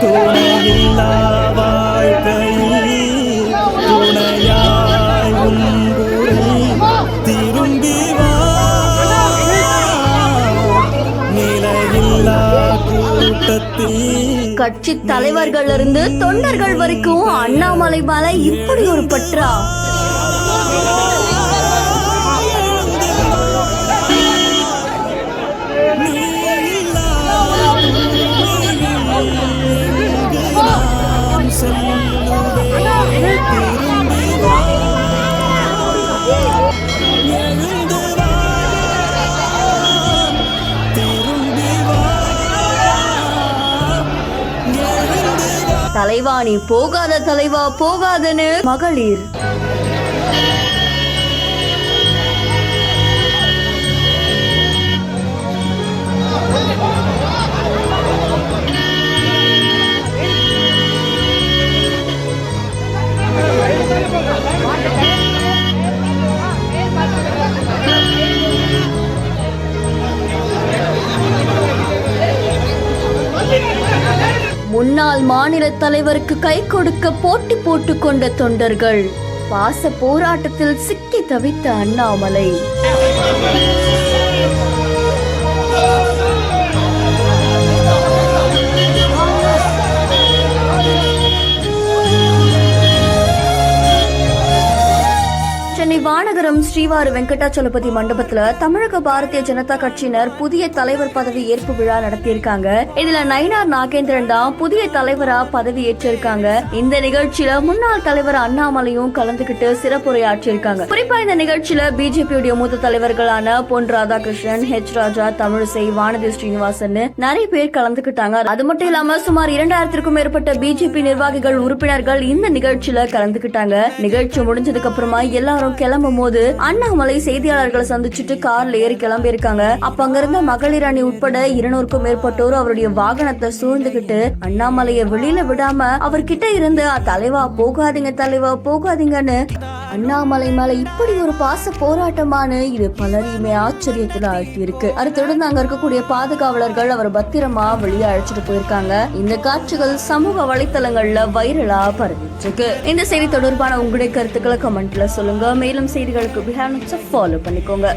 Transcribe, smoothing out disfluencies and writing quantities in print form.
துணையில்லா வாழ்க்கையில் துணையாய் உங்குரை திரும்பி வா நிலையில்லா கூட்டத்தில். கட்சி தலைவர்கள் இருந்து தொண்டர்கள் வரைக்கும் அண்ணாமலை மேல இப்படி ஒரு பற்றா? தலைவா நீ போகாத தலைவா போகாதன்னு மகளிர். முன்னாள் மாநில தலைவருக்கு கை கொடுக்க போட்டி போட்டுக் கொண்ட தொண்டர்கள், பாச போராட்டத்தில் சிக்கி தவித்த அண்ணாமலை. சென்னை வானகரம் ஸ்ரீவாரு வெங்கடாச்சலபதி மண்டபத்துல தமிழக பாரதிய ஜனதா கட்சியினர் புதிய தலைவர் பதவி ஏற்பு விழா நடத்தியிருக்காங்க. இதுல நயினார் நாகேந்திரன் தான் புதிய தலைவரா பதவி ஏற்றிருக்காங்க. இந்த நிகழ்ச்சியில முன்னாள் தலைவர் அண்ணாமலையும் கலந்துகிட்டு சிறப்புரையாற்றிருக்காங்க. குறிப்பா இந்த நிகழ்ச்சியில பிஜேபியுடைய மூத்த தலைவர்களான பொன் ராதாகிருஷ்ணன், ஹெச் ராஜா, தமிழிசை, வானதி ஸ்ரீனிவாசன் நிறைய பேர் கலந்துகிட்டாங்க. அது மட்டும் இல்லாம சுமார் 2000க்கும் மேற்பட்ட பிஜேபி நிர்வாகிகள், உறுப்பினர்கள் இந்த நிகழ்ச்சியில கலந்துகிட்டாங்க. நிகழ்ச்சி முடிஞ்சதுக்கு அப்புறமா எல்லாரும் கிளம்பும் போது அண்ணாமலை செய்தியாளர்களை சந்திச்சுட்டு கார்ல ஏறி கிளம்பி இருக்காங்க. அப்ப அங்கிருந்த மகளிர் அணி உட்பட 200க்கும் மேற்பட்டோர் அவருடைய வாகனத்தை சூழ்ந்துகிட்டு அண்ணாமலைய வெளியில விடாம அவர்கிட்ட இருந்து தலைவா போகாதீங்க தலைவா போகாதீங்கன்னு அண்ணாமலை மேல இப்படி ஒரு பாச போராட்டமான இது பலரையுமே ஆச்சரியத்துல ஆழ்த்தி இருக்கு. அதை தொடர்ந்து அங்க இருக்கக்கூடிய பாதுகாவலர்கள் அவர் பத்திரமா வெளியே அழைச்சிட்டு போயிருக்காங்க. இந்த காட்சிகள் சமூக வலைத்தளங்கள்ல வைரலா பரவிட்டு இருக்கு. இந்த செய்தி தொடர்பான உங்களுடைய கருத்துக்களை கமெண்ட்ல சொல்லுங்க. மேலும் செய்திகளுக்கு ஃபாலோ பண்ணிக்கோங்க.